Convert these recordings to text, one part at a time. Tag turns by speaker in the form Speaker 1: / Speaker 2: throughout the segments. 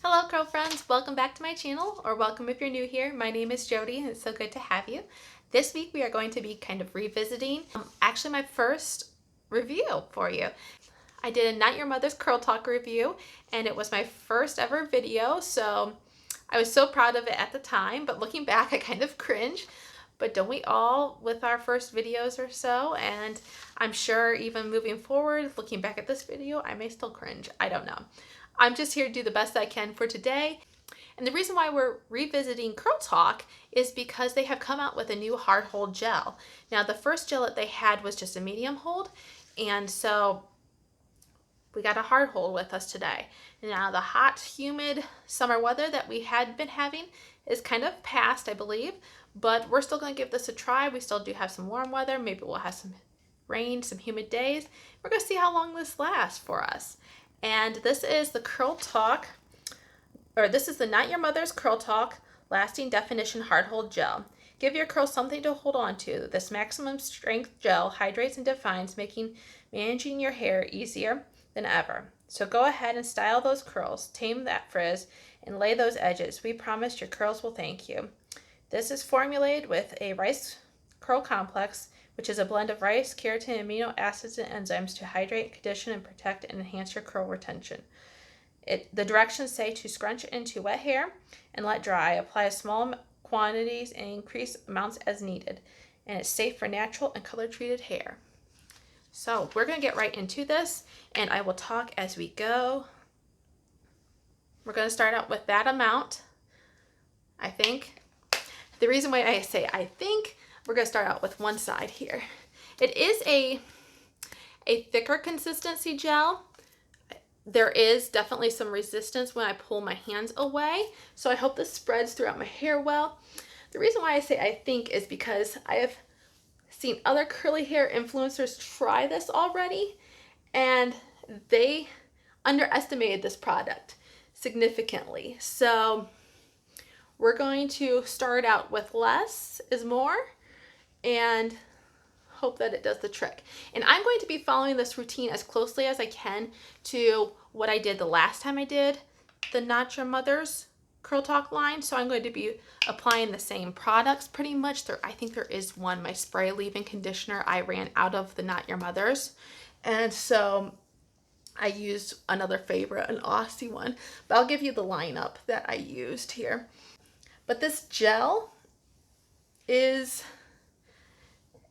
Speaker 1: Hello curl friends, welcome back to my channel, or welcome if you're new here. My name is Jody and it's so good to have you. This week we are going to be kind of revisiting actually my first review for you. I did a Not Your Mother's Curl Talk review and it was my first ever video, so I was so proud of it at the time, but looking back I kind of cringe. But don't we all with our first videos or so? And I'm sure even moving forward, looking back at this video, I may still cringe. I don't know. I'm just here to do the best I can for today. And the reason why we're revisiting Curl Talk is because they have come out with a new hard hold gel. Now the first gel that they had was just a medium hold, and so we got a hard hold with us today. Now the hot, humid summer weather that we had been having is kind of past, I believe, but we're still going to give this a try. We still do have some warm weather. Maybe we'll have some rain, some humid days. We're going to see how long this lasts for us. And this is the Curl Talk, or this is the Not Your Mother's Curl Talk Lasting Definition Hard Hold Gel. Give your curls something to hold on to. This maximum strength gel hydrates and defines, making managing your hair easier than ever. So go ahead and style those curls, tame that frizz, and lay those edges. We promise your curls will thank you. This is formulated with a rice curl complex, which is a blend of rice, keratin, amino acids, and enzymes to hydrate, condition, and protect and enhance your curl retention. The directions say to scrunch into wet hair and let dry. Apply small quantities and increase amounts as needed. And it's safe for natural and color-treated hair. So we're going to get right into this, and I will talk as we go. We're going to start out with that amount, I think. The reason why I say I think, we're going to start out with one side here. It is a thicker consistency gel. There is definitely some resistance when I pull my hands away, so I hope this spreads throughout my hair well. The reason why I say I think is because I have seen other curly hair influencers try this already, and they underestimated this product significantly. So we're going to start out with less is more and hope that it does the trick. And I'm going to be following this routine as closely as I can to what I did the last time I did the Not Your Mother's Curl Talk line. So I'm going to be applying the same products pretty much. I think there is one, my spray leave-in conditioner. I ran out of the Not Your Mother's, and so I used another favorite, an Aussie one. But I'll give you the lineup that I used here. But this gel is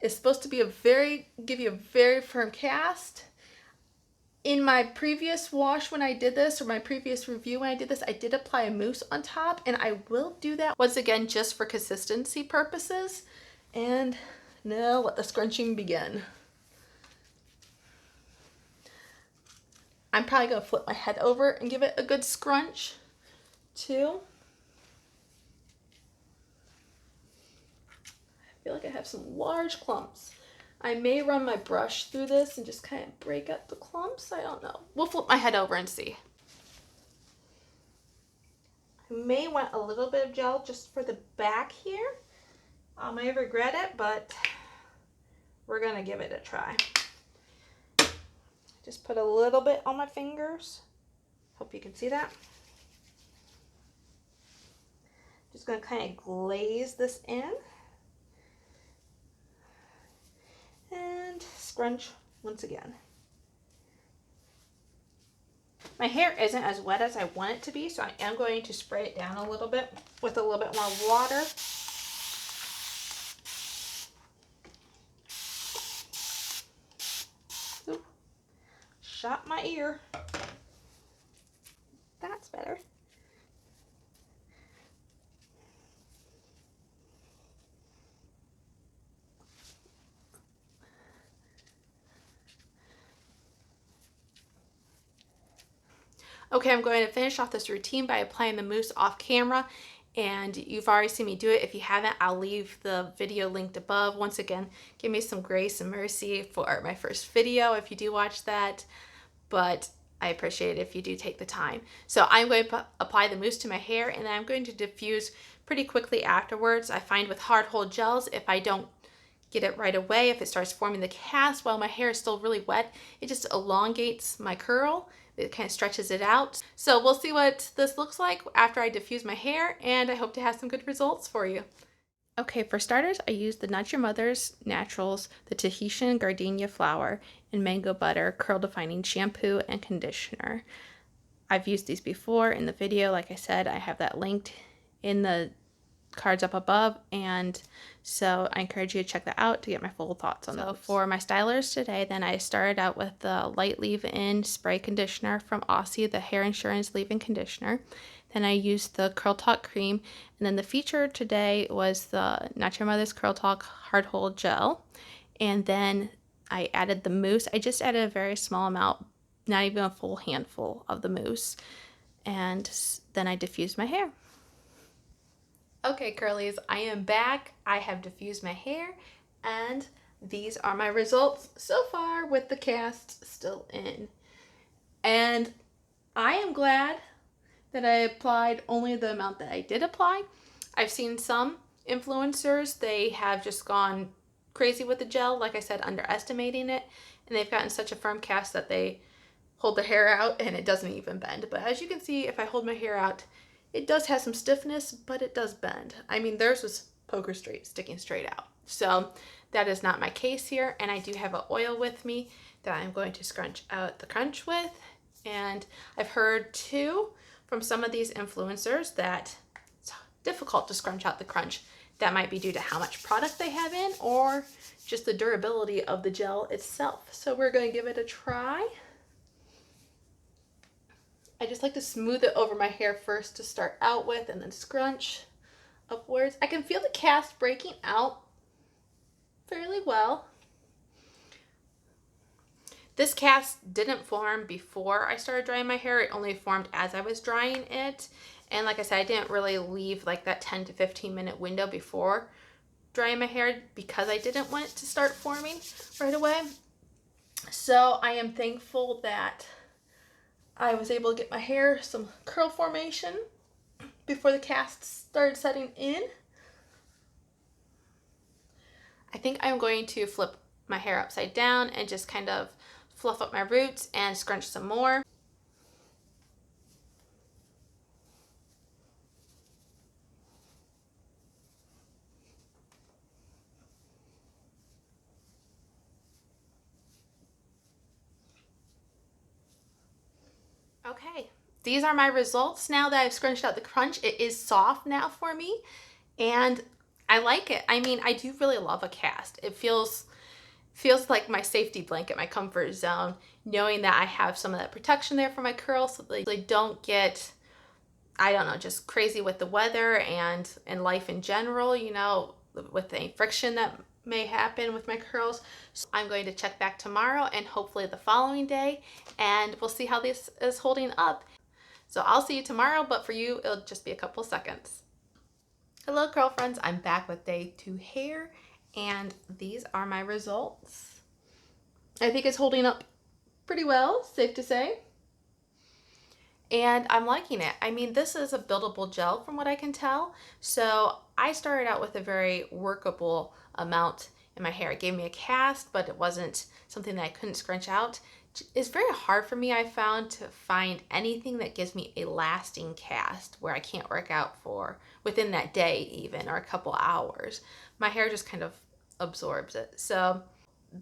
Speaker 1: supposed to be give you a very firm cast. In my previous wash when I did this, or my previous review when I did this, I did apply a mousse on top, and I will do that once again just for consistency purposes. And now let the scrunching begin. I'm probably going to flip my head over and give it a good scrunch too. I feel like I have some large clumps. I may run my brush through this and just kind of break up the clumps. I don't know. We'll flip my head over and see. I may want a little bit of gel just for the back here. I may regret it, but we're going to give it a try. Just put a little bit on my fingers. Hope you can see that. Just going to kind of glaze this in. And scrunch once again. My hair isn't as wet as I want it to be, so I am going to spray it down a little bit with a little bit more water. Oop. Shot my ear. That's better. Okay, I'm going to finish off this routine by applying the mousse off camera, and you've already seen me do it. If you haven't, I'll leave the video linked above. Once again, give me some grace and mercy for my first video if you do watch that, but I appreciate it if you do take the time. So I'm going to apply the mousse to my hair, and then I'm going to diffuse pretty quickly afterwards. I find with hard hold gels, if I don't get it right away, if it starts forming the cast while my hair is still really wet, it just elongates my curl, It kind of stretches it out. So we'll see what this looks like after I diffuse my hair, and I hope to have some good results for you. Okay, for starters, I used the Not Your Mother's Naturals, the Tahitian Gardenia Flower, and Mango Butter Curl Defining Shampoo and Conditioner. I've used these before in the video. Like I said, I have that linked in the cards up above, and so I encourage you to check that out to get my full thoughts on those. So for my stylers today, then I started out with the Light Leave-In Spray Conditioner from Aussie, the Hair Insurance Leave-In Conditioner. Then I used the Curl Talk Cream, and then the feature today was the Not Your Mother's Curl Talk Hard Hold Gel. And then I added the mousse. I just added a very small amount, not even a full handful of the mousse. And then I diffused my hair. Okay, curlies, I am back. I have diffused my hair, and these are my results so far with the cast still in. And I am glad that I applied only the amount that I did apply. I've seen some influencers, they have just gone crazy with the gel, like I said, underestimating it, and they've gotten such a firm cast that they hold their hair out and it doesn't even bend. But as you can see, if I hold my hair out, it does have some stiffness, but it does bend. I mean, theirs was poker straight, sticking straight out. So that is not my case here. And I do have an oil with me that I'm going to scrunch out the crunch with. And I've heard too from some of these influencers that it's difficult to scrunch out the crunch. That might be due to how much product they have in or just the durability of the gel itself. So we're going to give it a try. I just like to smooth it over my hair first to start out with and then scrunch upwards. I can feel the cast breaking out fairly well. This cast didn't form before I started drying my hair. It only formed as I was drying it. And like I said, I didn't really leave like that 10 to 15 minute window before drying my hair because I didn't want it to start forming right away. So I am thankful that I was able to get my hair some curl formation before the cast started setting in. I think I'm going to flip my hair upside down and just kind of fluff up my roots and scrunch some more. Okay, these are my results now that I've scrunched out the crunch. It is soft now for me, and I like it. I mean, I do really love a cast. It feels like my safety blanket, my comfort zone, knowing that I have some of that protection there for my curls so they don't get, I don't know, just crazy with the weather and life in general, you know, with the friction that may happen with my curls. So I'm going to check back tomorrow and hopefully the following day, and we'll see how this is holding up. So I'll see you tomorrow, but for you, it'll just be a couple seconds. Hello, curl friends. I'm back with day 2 hair, and these are my results. I think it's holding up pretty well, safe to say. And I'm liking it. I mean, this is a buildable gel from what I can tell. So I started out with a very workable amount in my hair. It gave me a cast, but it wasn't something that I couldn't scrunch out. It's very hard for me, I found, to find anything that gives me a lasting cast where I can't work out for within that day even, or a couple hours. My hair just kind of absorbs it. So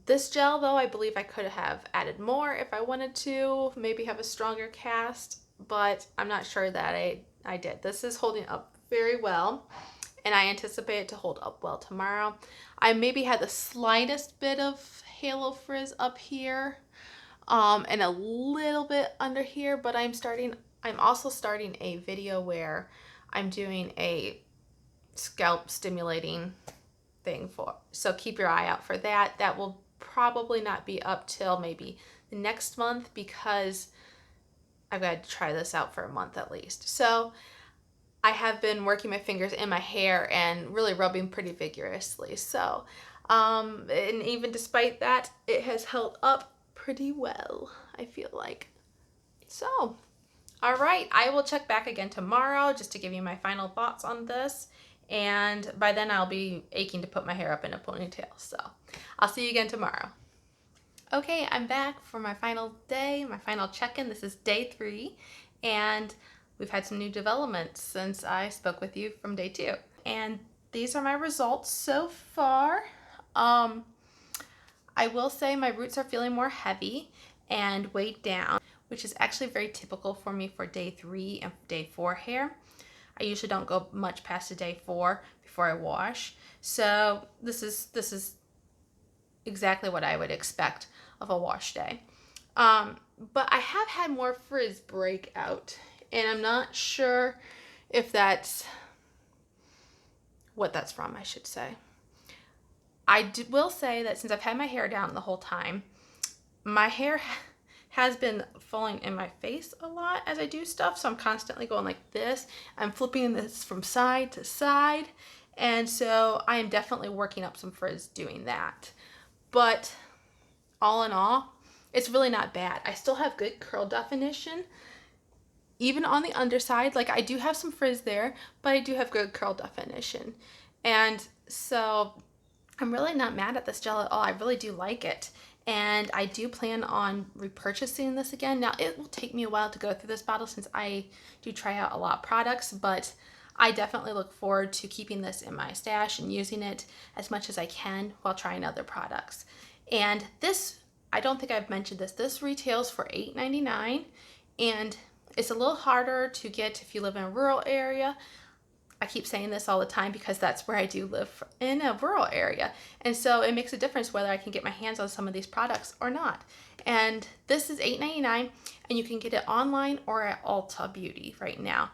Speaker 1: this gel, though, I believe I could have added more if I wanted to, maybe have a stronger cast, but I'm not sure that I did. This is holding up very well, and I anticipate it to hold up well tomorrow. I maybe had the slightest bit of halo frizz up here, and a little bit under here, but I'm also starting a video where I'm doing a scalp stimulating thing so keep your eye out for that. That will probably not be up till maybe the next month because I've got to try this out for a month at least. So I have been working my fingers in my hair and really rubbing pretty vigorously. So and even despite that, it has held up pretty well, I feel like. So all right, I will check back again tomorrow just to give you my final thoughts on this. And by then I'll be aching to put my hair up in a ponytail. So I'll see you again tomorrow. Okay, I'm back for my final day, my final check-in. This is day 3, and we've had some new developments since I spoke with you from day 2. And these are my results so far. I will say my roots are feeling more heavy and weighed down, which is actually very typical for me for day 3 and day 4 hair. I usually don't go much past a day 4 before I wash. So this is exactly what I would expect of a wash day. But I have had more frizz break out, and I'm not sure if that's what that's from, I should say. Will say that since I've had my hair down the whole time, my hair has been falling in my face a lot as I do stuff, so I'm constantly going like this. I'm flipping this from side to side, and so I am definitely working up some frizz doing that. But all in all, it's really not bad. I still have good curl definition, even on the underside. Like, I do have some frizz there, but I do have good curl definition. And so I'm really not mad at this gel at all. I really do like it. And I do plan on repurchasing this again. Now, it will take me a while to go through this bottle since I do try out a lot of products, but I definitely look forward to keeping this in my stash and using it as much as I can while trying other products. And this, I don't think I've mentioned this, this retails for $8.99, and it's a little harder to get if you live in a rural area. I keep saying this all the time because that's where I do live, in a rural area. And so it makes a difference whether I can get my hands on some of these products or not. And this is $8.99, and you can get it online or at Ulta Beauty right now.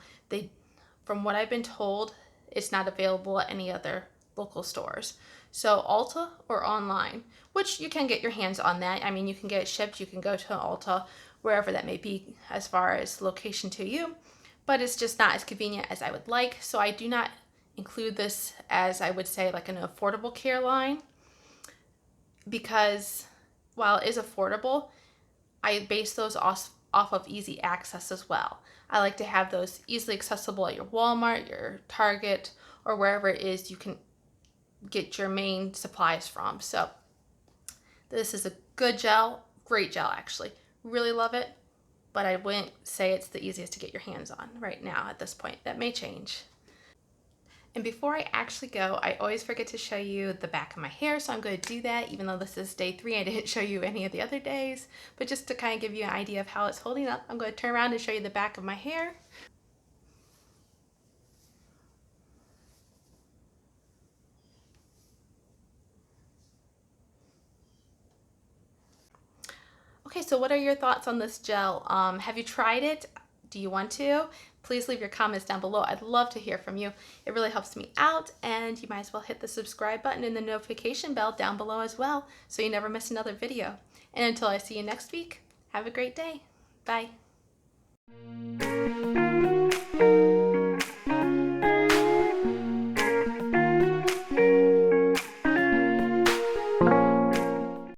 Speaker 1: From what I've been told, it's not available at any other local stores. So Ulta or online, which you can get your hands on that. I mean, you can get it shipped. You can go to Ulta, wherever that may be as far as location to you. But it's just not as convenient as I would like. So I do not include this as, I would say, like an affordable care line, because while it is affordable, I base those off of easy access as well. I like to have those easily accessible at your Walmart, your Target, or wherever it is you can get your main supplies from. So this is a good gel, great gel actually. Really love it, but I wouldn't say it's the easiest to get your hands on right now at this point. That may change. And before I actually go, I always forget to show you the back of my hair, so I'm going to do that. Even though this is day 3, I didn't show you any of the other days, but just to kind of give you an idea of how it's holding up, I'm going to turn around and show you the back of my hair. Okay, so what are your thoughts on this gel? Have you tried it? Do you want to? Please leave your comments down below. I'd love to hear from you. It really helps me out, and you might as well hit the subscribe button and the notification bell down below as well, so you never miss another video. And until I see you next week, have a great day. Bye.